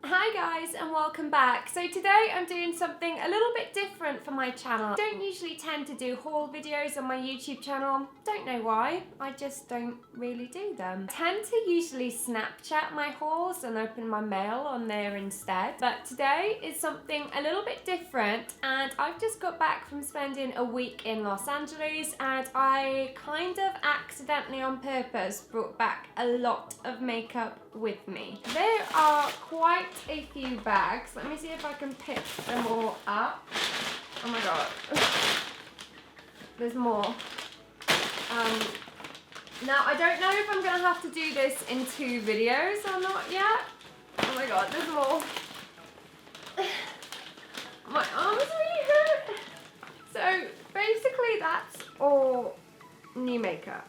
Hi guys and welcome back. So today I'm doing something a little bit different for my channel. I don't usually tend to do haul videos on my YouTube channel. Don't know why, I just don't really do them. I tend to usually Snapchat my hauls and open my mail on there instead. But today is something a little bit different, and I've just got back from spending a week in Los Angeles, and I kind of accidentally on purpose brought back a lot of makeup with me. There are quite a few bags. Let me see if I can pick them all up. Oh my god. There's more. Now I don't know if I'm gonna have to do this in 2 videos or not yet. Oh my god, there's more. My arms really hurt. So basically that's all new makeup.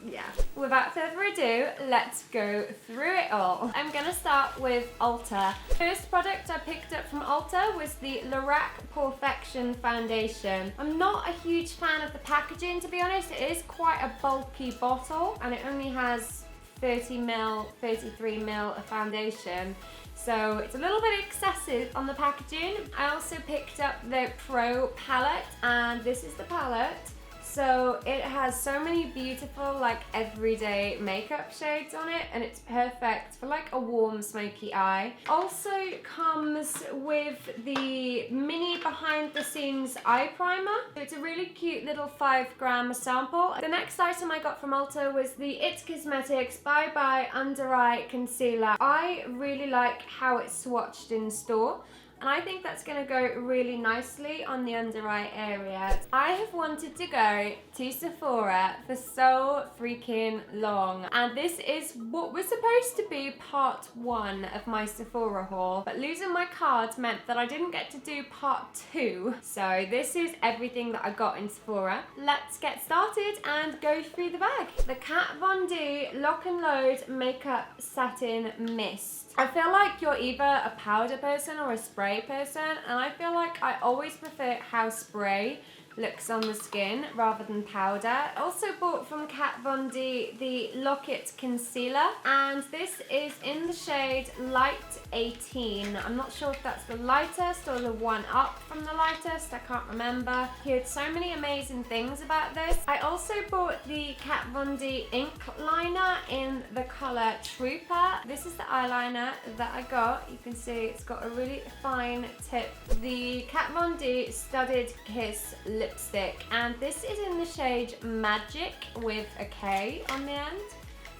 Yeah. Without further ado, let's go through it all. I'm gonna start with ULTA. First product I picked up from ULTA was the Lorac Porefection Foundation. I'm not a huge fan of the packaging, to be honest. It is quite a bulky bottle and it only has 30ml, 33ml of foundation. So it's a little bit excessive on the packaging. I also picked up the Pro Palette, and this is the palette. So it has so many beautiful like everyday makeup shades on it, and it's perfect for like a warm smoky eye. Also comes with the mini behind the scenes eye primer. It's a really cute little 5-gram sample. The next item I got from ULTA was the It Cosmetics Bye Bye Under Eye Concealer. I really like how it's swatched in store, and I think that's going to go really nicely on the under eye area. I have wanted to go to Sephora for so freaking long, and this is what was supposed to be part 1 of my Sephora haul, but losing my card meant that I didn't get to do part 2. So this is everything that I got in Sephora. Let's get started and go through the bag. The Kat Von D Lock and Load Makeup Satin Mist. I feel like you're either a powder person or a spray person, and I feel like I always prefer how spray looks on the skin rather than powder. I also bought from Kat Von D the Lock It Concealer, and this is in the shade Light 18. I'm not sure if that's the lightest or the one up from the lightest, I can't remember. I heard so many amazing things about this. I also bought the Kat Von D Ink Liner in the colour Trooper. This is the eyeliner that I got. You can see it's got a really fine tip. The Kat Von D Studded Kiss lipstick, and this is in the shade Magick with a K on the end.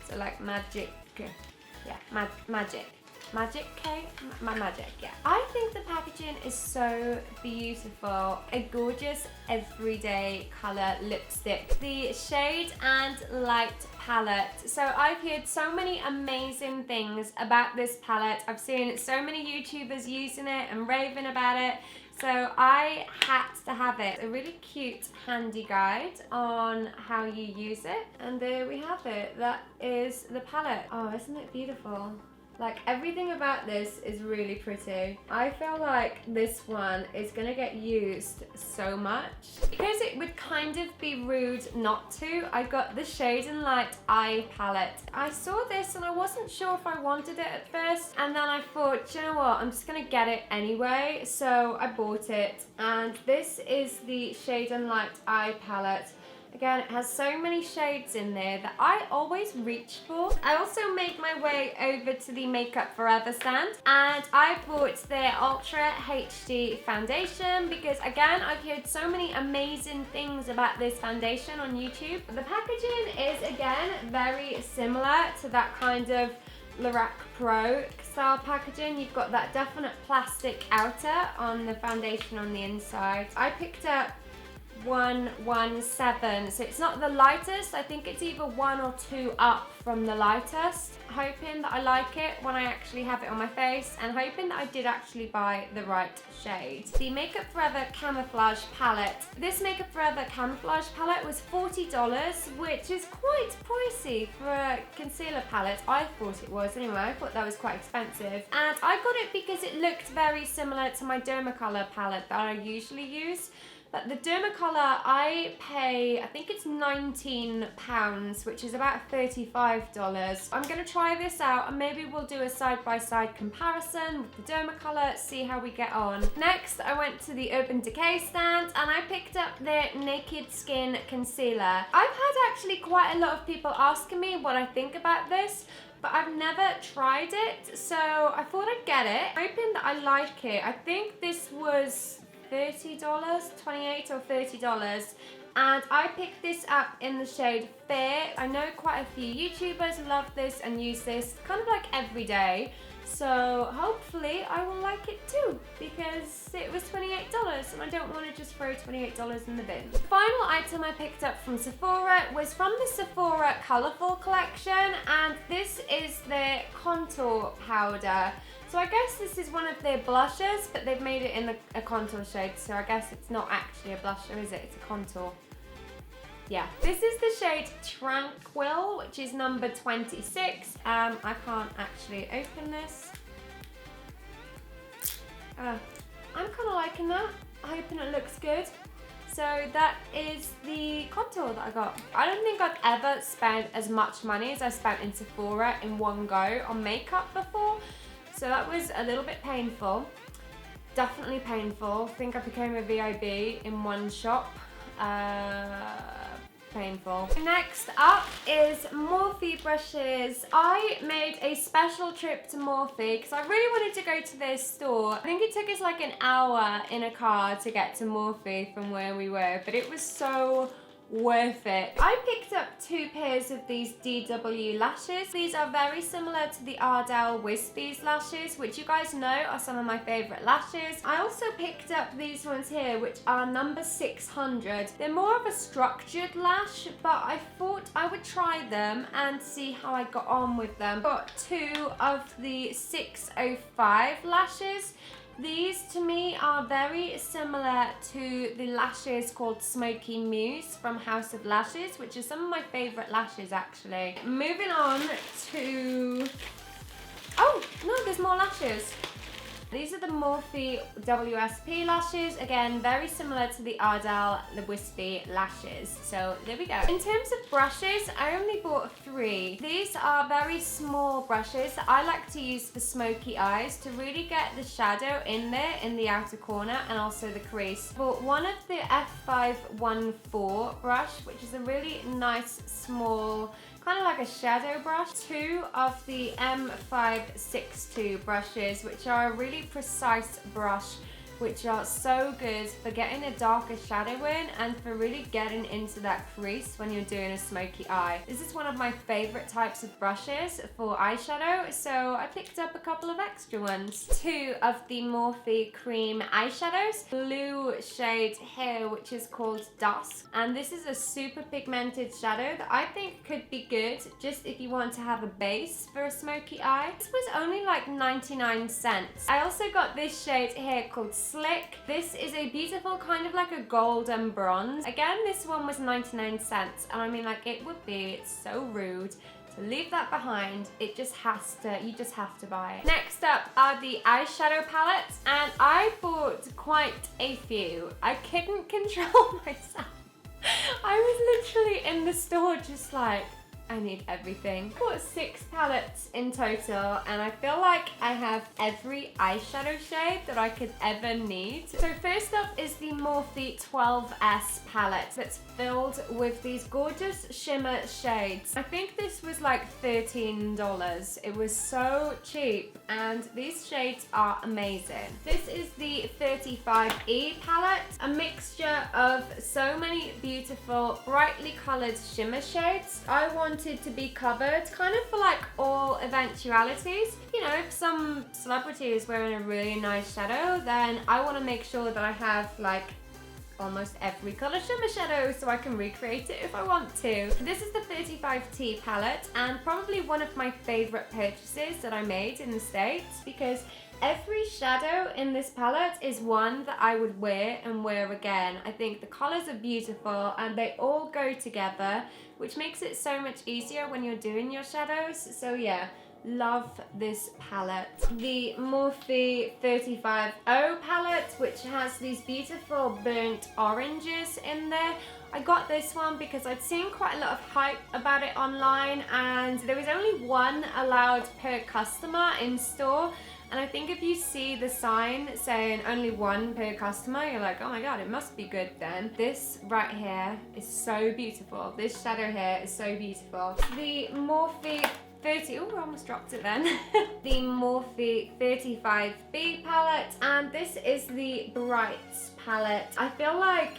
So like Magic, yeah, Magic. Magic K? Magic, yeah. I think the packaging is so beautiful. A gorgeous everyday colour lipstick. The shade and light palette. So I've heard so many amazing things about this palette. I've seen so many YouTubers using it and raving about it. So I had to have it. A really cute handy guide on how you use it. And there we have it. That is the palette. Oh, isn't it beautiful? Like everything about this is really pretty. I feel like this one is gonna get used so much. Because it would kind of be rude not to, I got the Shade and Light Eye Palette. I saw this and I wasn't sure if I wanted it at first, and then I thought, you know what, I'm just gonna get it anyway. So I bought it, and this is the Shade and Light Eye Palette. Again, it has so many shades in there that I always reach for. I also made my way over to the Makeup Forever stand, and I bought their Ultra HD foundation because, again, I've heard so many amazing things about this foundation on YouTube. The packaging is, again, very similar to that kind of Lorac Pro style packaging. You've got that definite plastic outer on the foundation on the inside. I picked up 117, so it's not the lightest. I think it's either 1 or 2 up from the lightest. Hoping that I like it when I actually have it on my face, and hoping that I did actually buy the right shade. The Makeup Forever Camouflage Palette. This Makeup Forever Camouflage Palette was $40, which is quite pricey for a concealer palette. I thought it was anyway. I thought that was quite expensive. And I got it because it looked very similar to my Dermacolor palette that I usually use. But the Dermacolor, I pay, I think it's £19, which is about $35. I'm going to try this out and maybe we'll do a side-by-side comparison with the Dermacolor, see how we get on. Next, I went to the Urban Decay stand and I picked up their Naked Skin Concealer. I've had actually quite a lot of people asking me what I think about this, but I've never tried it, so I thought I'd get it. I'm hoping that I like it. I think this was $30, $28 or $30, and I picked this up in the shade Fair. I know quite a few YouTubers love this and use this kind of like every day, so hopefully I will like it too, because it was $28 and I don't want to just throw $28 in the bin. The final item I picked up from Sephora was from the Sephora Colourful collection, and this is their contour powder. So I guess this is one of their blushes, but they've made it in a contour shade, so I guess it's not actually a blusher, is it? It's a contour. Yeah. This is the shade Tranquil, which is number 26. I can't actually open this. I'm kind of liking that. I'm hoping it looks good. So that is the contour that I got. I don't think I've ever spent as much money as I spent in Sephora in one go on makeup before. So that was a little bit painful. Definitely painful. I think I became a VIB in one shop. Painful. Next up is Morphe Brushes. I made a special trip to Morphe because I really wanted to go to their store. I think it took us like an hour in a car to get to Morphe from where we were, but it was so worth it. I picked up 2 pairs of these DW lashes. These are very similar to the Ardell Wispy's lashes, which you guys know are some of my favorite lashes. I also picked up these ones here, which are number 600. They're more of a structured lash, but I thought I would try them and see how I got on with them. Got 2 of the 605 lashes. These to me are very similar to the lashes called Smoky Muse from House of Lashes, which is some of my favourite lashes actually. Moving on to... oh, no, there's more lashes. These are the Morphe WSP lashes. Again, very similar to the Ardell the Wispy lashes. So there we go. In terms of brushes, I only bought 3. These are very small brushes that I like to use for smoky eyes to really get the shadow in there in the outer corner and also the crease. I bought one of the F514 brush, which is a really nice small kind of like a shadow brush. 2 of the M562 brushes, which are a really precise brush, which are so good for getting a darker shadow in and for really getting into that crease when you're doing a smoky eye. This is one of my favorite types of brushes for eyeshadow, so I picked up a couple of extra ones. 2 of the Morphe cream eyeshadows. Blue shade here, which is called Dusk, and this is a super pigmented shadow that I think could be good just if you want to have a base for a smoky eye. This was only like 99 cents. I also got this shade here called Slick. This is a beautiful kind of like a golden bronze. Again, this one was 99 cents, and I mean, like, it would be, it's so rude to leave that behind. It just has to, you just have to buy it. Next up are the eyeshadow palettes, and I bought quite a few. I couldn't control myself. I was literally in the store just like, I need everything. I bought 6 palettes in total, and I feel like I have every eyeshadow shade that I could ever need. So first up is the Morphe 12S palette that's filled with these gorgeous shimmer shades. I think this was like $13. It was so cheap, and these shades are amazing. This is the 35E palette, a mixture of so many beautiful, brightly colored shimmer shades. I wanted to be covered kind of for like all eventualities. You know, if some celebrity is wearing a really nice shadow, then I want to make sure that I have like almost every color shimmer shadow so I can recreate it if I want to. This is the 35T palette, and probably one of my favorite purchases that I made in the States, because every shadow in this palette is one that I would wear and wear again. I think the colors are beautiful and they all go together, which makes it so much easier when you're doing your shadows. So yeah, love this palette. The Morphe 35O palette, which has these beautiful burnt oranges in there. I got this one because I'd seen quite a lot of hype about it online, and there was only one allowed per customer in store. And I think if you see the sign saying only one per customer, you're like, oh my god, it must be good then. This right here is so beautiful. This shadow here is so beautiful. The Morphe 30, oh, I almost dropped it then. The Morphe 35B palette, and this is the Brights palette. I feel like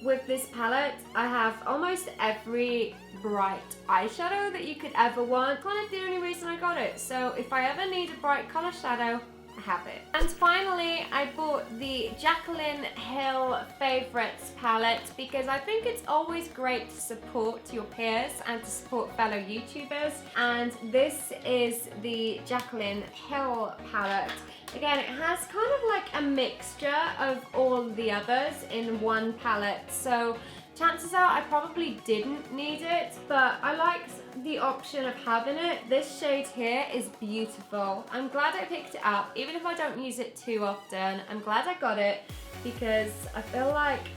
with this palette, I have almost every bright eyeshadow that you could ever want. Kind of the only reason I got it. So if I ever need a bright color shadow, I have it. And finally, I bought the Jacqueline Hill Favorites palette because I think it's always great to support your peers and to support fellow YouTubers. And this is the Jacqueline Hill palette. Again, it has kind of like a mixture of all the others in one palette. So chances are I probably didn't need it, but I liked the option of having it. This shade here is beautiful. I'm glad I picked it up, even if I don't use it too often. I'm glad I got it because I feel like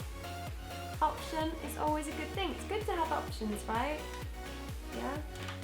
option is always a good thing. It's good to have options, right? Yeah.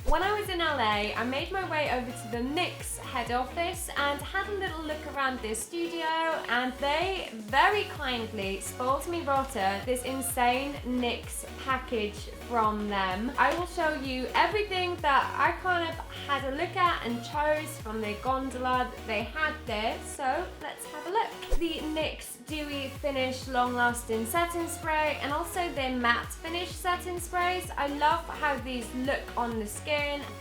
When I was in LA, I made my way over to the Nyx head office and had a little look around their studio, and they very kindly spoiled me rotter this insane Nyx package from them. I will show you everything that I kind of had a look at and chose from their gondola that they had there, so let's have a look. The Nyx Dewy Finish Long Lasting Setting Spray and also their Matte Finish Setting Sprays. I love how these look on the skin.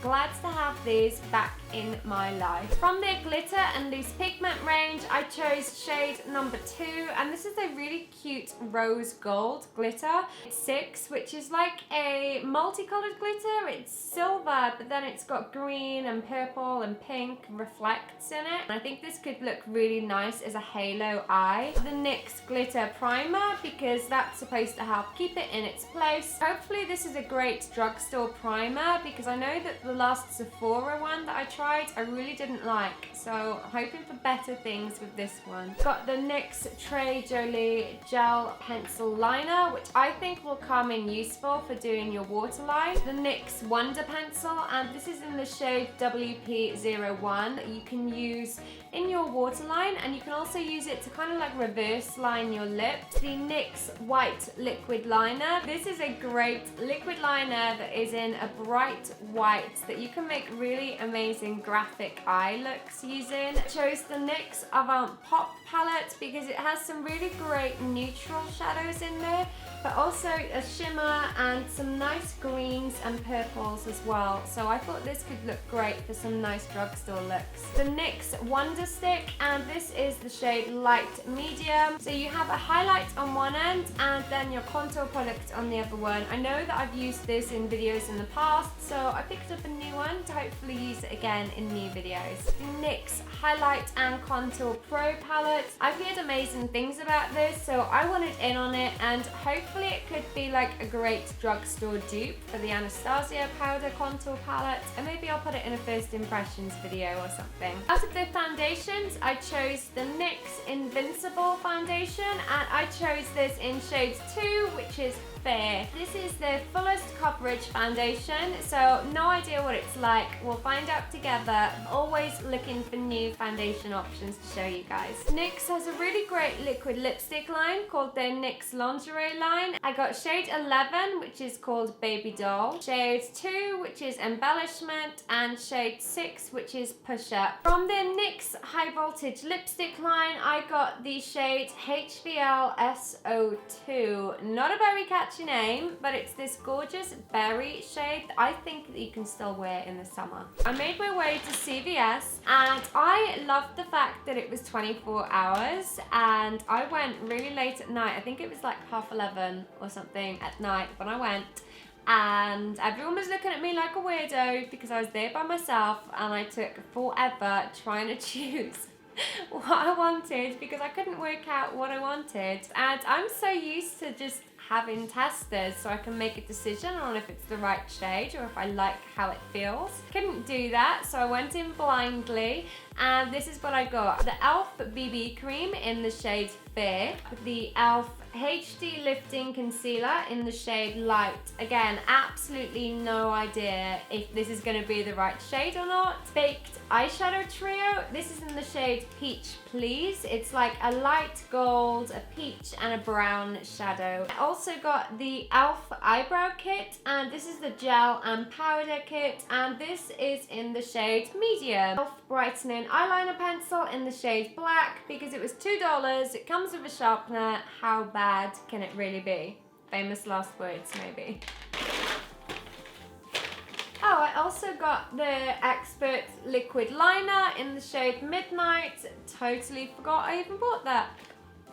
Glad to have these back in my life. From their glitter and loose pigment range, I chose shade number 2, and this is a really cute rose gold glitter. It's 6, which is like a multicolored glitter. It's silver, but then it's got green and purple and pink reflects in it. And I think this could look really nice as a halo eye. The NYX glitter primer, because that's supposed to help keep it in its place. Hopefully this is a great drugstore primer, because I know that the last Sephora one that I tried I really didn't like, so I'm hoping for better things with this one. Got the NYX Très Jolie Gel Pencil Liner, which I think will come in useful for doing your waterline. The NYX Wonder Pencil, and this is in the shade WP01 that you can use in your waterline, and you can also use it to kind of like reverse line your lips. The NYX White Liquid Liner. This is a great liquid liner that is in a bright white that you can make really amazing graphic eye looks using. I chose the NYX Avant Pop palette because it has some really great neutral shadows in there, but also a shimmer and some nice greens and purples as well. So I thought this could look great for some nice drugstore looks. The NYX Wonder Stick, and this is the shade Light Medium. So you have a highlight on one end and then your contour product on the other one. I know that I've used this in videos in the past, so I picked up a new one to hopefully use it again in new videos. The NYX Highlight and Contour Pro Palette. I've heard amazing things about this, so I wanted in on it, and hopefully it could be like a great drugstore dupe for the Anastasia Powder Contour Palette, and maybe I'll put it in a first impressions video or something. Out of the foundations, I chose the NYX Invincible Foundation, and I chose this in shade 2, which is Fair. This is the fullest coverage foundation, so no idea what it's like. We'll find out together. I'm always looking for new foundation options to show you guys. NYX has a really great liquid lipstick line called their NYX Lingerie line. I got shade 11, which is called Baby Doll, shade 2, which is Embellishment, and shade 6, which is Push Up. From their NYX High Voltage lipstick line, I got the shade HVL SO2. Not a very catchy name, but it's this gorgeous berry shade that I think that you can still wear in the summer. I made my way to CVS, and I loved the fact that it was 24 hours, and I went really late at night. I think it was like 11:30 or something at night when I went, and everyone was looking at me like a weirdo because I was there by myself, and I took forever trying to choose what I wanted because I couldn't work out what I wanted. And I'm so used to just having testers so I can make a decision on if it's the right shade or if I like how it feels. Couldn't do that, so I went in blindly, and this is what I got. The e.l.f. BB Cream in the shade Fear, the e.l.f. HD Lifting Concealer in the shade Light. Again, absolutely no idea if this is going to be the right shade or not. Baked Eyeshadow Trio. This is in the shade Peach Please. It's like a light gold, a peach, and a brown shadow. I also got the e.l.f. Eyebrow Kit, and this is the gel and powder kit, and this is in the shade Medium. e.l.f. Brightening Eyeliner Pencil in the shade Black, because it was $2. It comes with a sharpener. How bad can it really be? Famous last words, maybe. Oh, I also got the Expert Liquid Liner in the shade Midnight. Totally forgot I even bought that,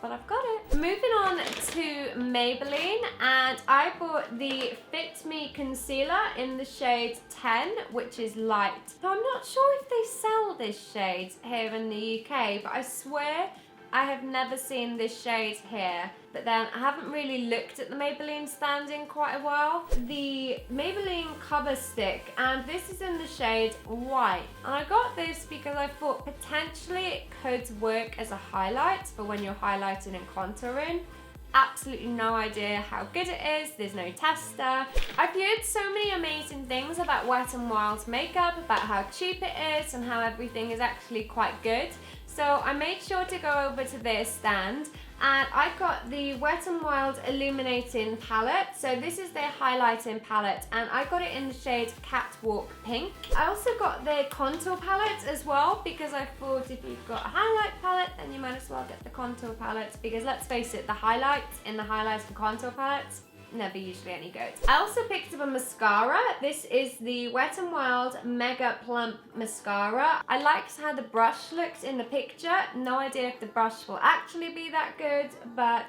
but I've got it. Moving on to Maybelline, and I bought the Fit Me Concealer in the shade 10, which is light. So I'm not sure if they sell this shade here in the UK, but I swear I have never seen this shade here. But then I haven't really looked at the Maybelline stand in quite a while. The Maybelline Cover Stick, and this is in the shade White. And I got this because I thought potentially it could work as a highlight for when you're highlighting and contouring. Absolutely no idea how good it is. There's no tester. I've heard so many amazing things about Wet n Wild makeup, about how cheap it is and how everything is actually quite good. So I made sure to go over to their stand, and I got the Wet n Wild Illuminating Palette. So this is their highlighting palette, and I got it in the shade Catwalk Pink. I also got their contour palette as well, because I thought if you've got a highlight palette, then you might as well get the contour palette, because let's face it, the highlights in the highlights and contour palettes, never usually any good. I also picked up a mascara. This is the Wet n Wild Mega Plump Mascara. I liked how the brush looked in the picture. No idea if the brush will actually be that good, but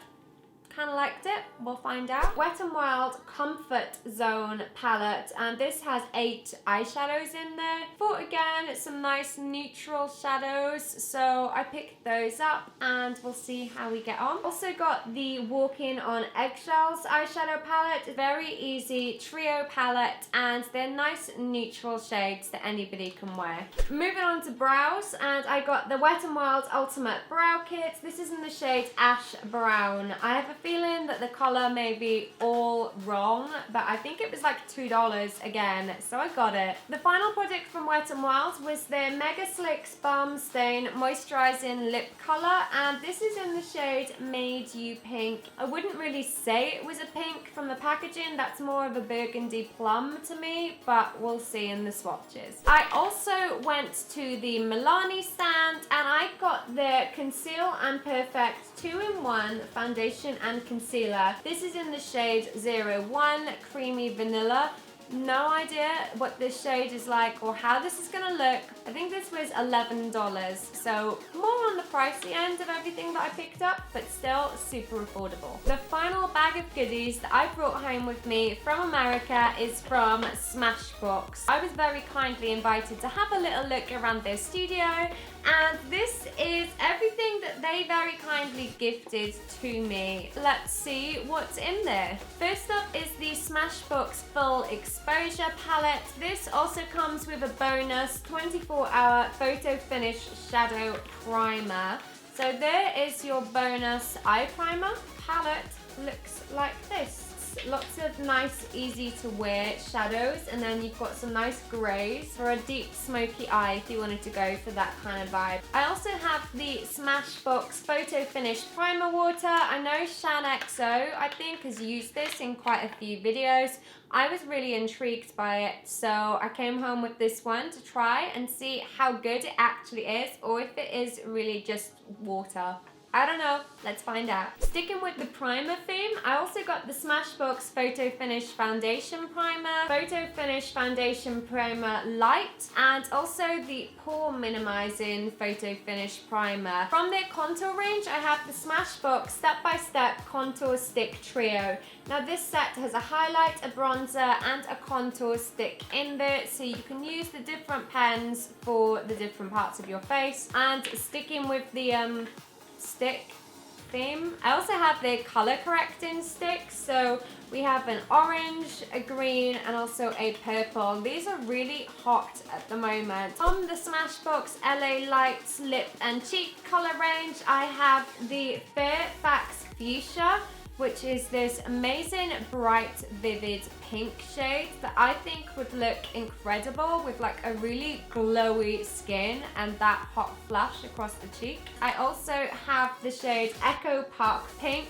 kind of liked it. We'll find out. Wet n Wild Comfort Zone palette, and this has 8 eyeshadows in there. Thought again, some nice neutral shadows, so I picked those up and we'll see how we get on. Also got the Walking on Eggshells eyeshadow palette. Very easy trio palette, and they're nice neutral shades that anybody can wear. Moving on to brows, and I got the Wet n Wild Ultimate Brow Kit. This is in the shade Ash Brown. I have a feeling that the color may be all wrong, but I think it was like $2 again, so I got it. The final product from Wet n Wild was their Mega Slicks Balm Stain Moisturizing Lip Color, and this is in the shade Made You Pink. I wouldn't really say it was a pink from the packaging. That's more of a burgundy plum to me, but we'll see in the swatches. I also went to the Milani stand, and I got the Conceal and Perfect 2-in-1 foundation and concealer. This is in the shade 01 Creamy Vanilla. No idea what this shade is like or how this is gonna look. I think this was $11, so more on the pricey end of everything that I picked up, but still super affordable. The final bag of goodies that I brought home with me from America is from Smashbox. I was very kindly invited to have a little look around their studio, and this is everything that they very kindly gifted to me. Let's see what's in there. First up is the Smashbox Full Exposure Palette. This also comes with a bonus 24-hour photo finish shadow primer. So there is your bonus eye primer. Palette looks like this. Lots of nice, easy to wear shadows, and then you've got some nice grays for a deep smoky eye if you wanted to go for that kind of vibe. I also have the Smashbox Photo Finish Primer Water. I know Shan XO, I think, has used this in quite a few videos. I was really intrigued by it, so I came home with this one to try and see how good it actually is, or if it is really just water. I don't know, let's find out. Sticking with the primer theme, I also got the Smashbox Photo Finish Foundation Primer, Photo Finish Foundation Primer Light, and also the Pore Minimizing Photo Finish Primer. From their contour range, I have the Smashbox Step by Step Contour Stick Trio. Now this set has a highlight, a bronzer, and a contour stick in there, so you can use the different pens for the different parts of your face. And sticking with the stick theme. I also have the color correcting sticks. So we have an orange, a green, and also a purple. These are really hot at the moment. From the Smashbox LA Lights Lip and Cheek color range, I have the Fairfax Fuchsia, which is this amazing bright vivid pink shade that I think would look incredible with like a really glowy skin and that hot flash across the cheek. I also have the shade Echo Park Pink,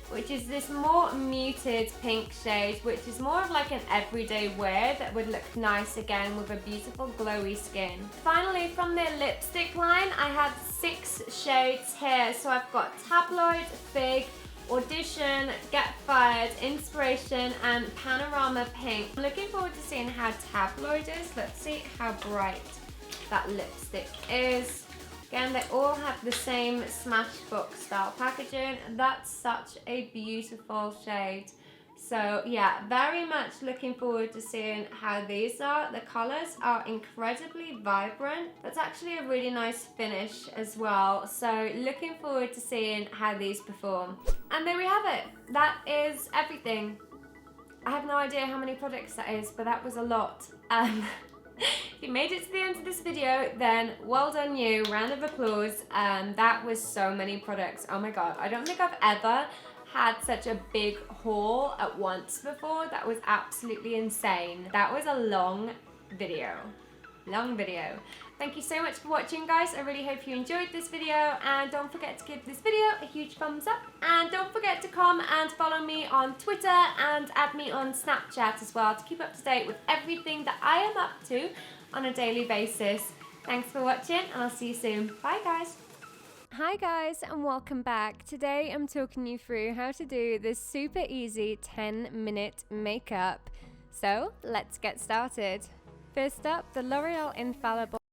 which is this more muted pink shade, which is more of like an everyday wear that would look nice again with a beautiful glowy skin. Finally, from their lipstick line, I have 6 shades here. So I've got Tabloid, Fig, Audition, Get Fired, Inspiration, and Panorama Pink. I'm looking forward to seeing how Tabloid is. Let's see how bright that lipstick is. Again, they all have the same Smashbox style packaging. That's such a beautiful shade. So yeah, very much looking forward to seeing how these are. The colors are incredibly vibrant. That's actually a really nice finish as well. So looking forward to seeing how these perform. And there we have it. That is everything. I have no idea how many products that is, but that was a lot. If you made it to the end of this video, then well done you. Round of applause. That was so many products. Oh my god, I don't think I've ever had such a big haul at once before. That was absolutely insane. That was a long video. Thank you so much for watching, guys. I really hope you enjoyed this video, and don't forget to give this video a huge thumbs up, and don't forget to come and follow me on Twitter and add me on Snapchat as well to keep up to date with everything that I am up to on a daily basis. Thanks for watching, and I'll see you soon. Bye, guys. Hi guys, and welcome back. Today I'm talking you through how to do this super easy 10-minute makeup. So let's get started. First up, the L'Oreal Infallible